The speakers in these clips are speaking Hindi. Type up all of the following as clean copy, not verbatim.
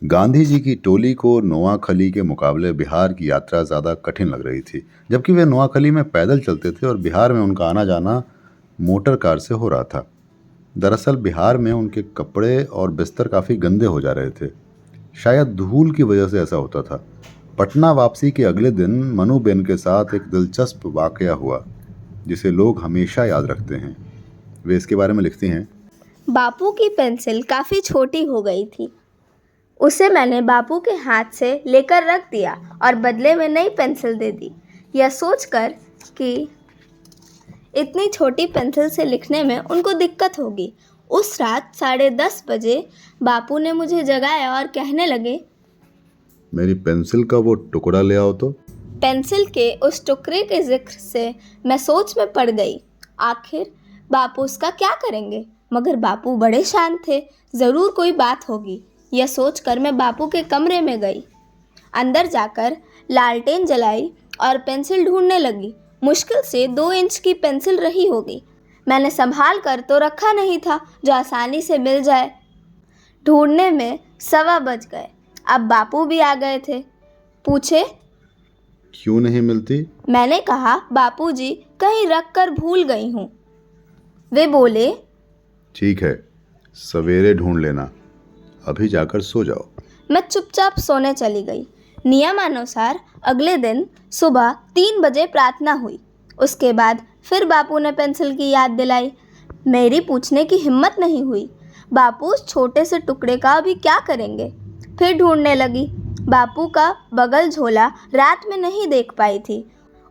गांधी जी की टोली को नोआखली के मुकाबले बिहार की यात्रा ज़्यादा कठिन लग रही थी, जबकि वे नोआखली में पैदल चलते थे और बिहार में उनका आना जाना मोटर कार से हो रहा था। दरअसल बिहार में उनके कपड़े और बिस्तर काफ़ी गंदे हो जा रहे थे। शायद धूल की वजह से ऐसा होता था। पटना वापसी के अगले दिन मनु बेन के साथ एक दिलचस्प वाकया हुआ, जिसे लोग हमेशा याद रखते हैं। वे इसके बारे में लिखती हैं। बापू की पेंसिल काफ़ी छोटी हो गई थी। उसे मैंने बापू के हाथ से लेकर रख दिया और बदले में नई पेंसिल दे दी, यह सोचकर कि इतनी छोटी पेंसिल से लिखने में उनको दिक्कत होगी। उस रात 10:30 बजे बापू ने मुझे जगाया और कहने लगे, मेरी पेंसिल का वो टुकड़ा ले आओ तो। पेंसिल के उस टुकड़े के जिक्र से मैं सोच में पड़ गई। आखिर बापू उसका क्या करेंगे? मगर बापू बड़े शांत थे, ज़रूर कोई बात होगी। यह सोचकर मैं बापू के कमरे में गई। अंदर जाकर लालटेन जलाई और पेंसिल ढूंढने लगी। मुश्किल से 2 इंच की पेंसिल रही होगी। मैंने संभाल कर तो रखा नहीं था जो आसानी से मिल जाए। ढूंढने में 1:15 बज गए। अब बापू भी आ गए थे। पूछे, क्यों नहीं मिलती? मैंने कहा, बापूजी कहीं रख कर भूल गई हूँ। वे बोले, ठीक है, सवेरे ढूंढ लेना, अभी जाकर सो जाओ। मैं चुपचाप सोने चली गई। नियमानुसार अगले दिन सुबह 3 बजे प्रार्थना हुई। उसके बाद फिर बापू ने पेंसिल की याद दिलाई। मेरी पूछने की हिम्मत नहीं हुई। बापू उस छोटे से टुकड़े का अभी क्या करेंगे? फिर ढूंढने लगी। बापू का बगल झोला रात में नहीं देख पाई थी।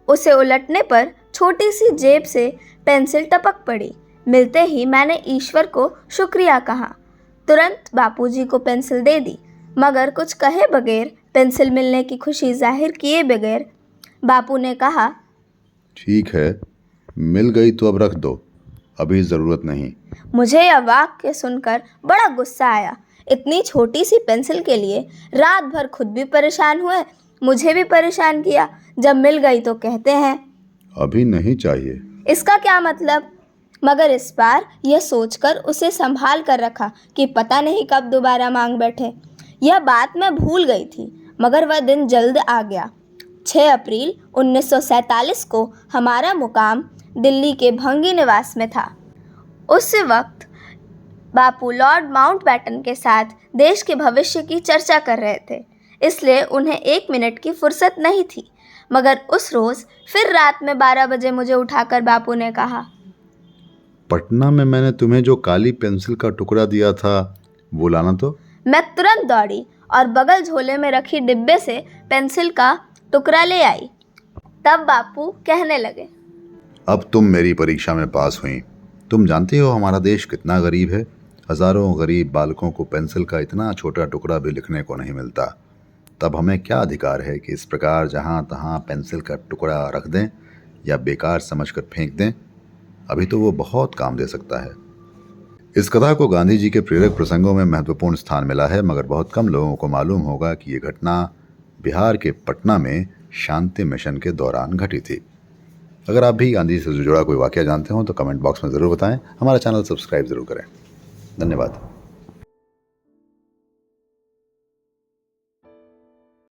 उसे उलटने पर छोटी सी जेब से पेंसिल टपक पड़ी। मिलते ही मैंने ईश्वर को शुक्रिया कहा। तुरंत बापूजी को पेंसिल दे दी, मगर कुछ कहे बगैर, पेंसिल मिलने की खुशी जाहिर किए बगैर बापू ने कहा, ठीक है, मिल गई तो अब रख दो, अभी ज़रूरत नहीं। मुझे यह वाक्य सुनकर बड़ा गुस्सा आया। इतनी छोटी सी पेंसिल के लिए रात भर खुद भी परेशान हुए, मुझे भी परेशान किया। जब मिल गई तो कहते हैं अभी नहीं चाहिए। इसका क्या मतलब? मगर इस बार यह सोचकर उसे संभाल कर रखा कि पता नहीं कब दोबारा मांग बैठे। यह बात मैं भूल गई थी, मगर वह दिन जल्द आ गया। 6 अप्रैल 1947 को हमारा मुकाम दिल्ली के भंगी निवास में था। उस वक्त बापू लॉर्ड माउंटबेटन के साथ देश के भविष्य की चर्चा कर रहे थे, इसलिए उन्हें 1 मिनट की फुर्सत नहीं थी। मगर उस रोज़ फिर रात में 12 बजे मुझे उठाकर बापू ने कहा, पटना में मैंने तुम्हें जो काली पेंसिल का टुकड़ा दिया था वो लाना तो। मैं तुरंत दौड़ी और बगल झोले में रखी डिब्बे से पेंसिल का टुकड़ा ले आई। तब बापू कहने लगे, अब तुम मेरी परीक्षा में पास हुई। तुम जानती हो हमारा देश कितना गरीब है। हज़ारों गरीब बालकों को पेंसिल का इतना छोटा टुकड़ा भी लिखने को नहीं मिलता। तब हमें क्या अधिकार है कि इस प्रकार जहाँ तहाँ पेंसिल का टुकड़ा रख दें या बेकार समझकर फेंक दें? अभी तो वो बहुत काम दे सकता है। इस कथा को गांधी जी के प्रेरक प्रसंगों में महत्वपूर्ण स्थान मिला है, मगर बहुत कम लोगों को मालूम होगा कि ये घटना बिहार के पटना में शांति मिशन के दौरान घटी थी। अगर आप भी गांधी जी से जुड़ा कोई वाकया जानते हो तो कमेंट बॉक्स में ज़रूर बताएं। हमारा चैनल सब्सक्राइब ज़रूर करें। धन्यवाद।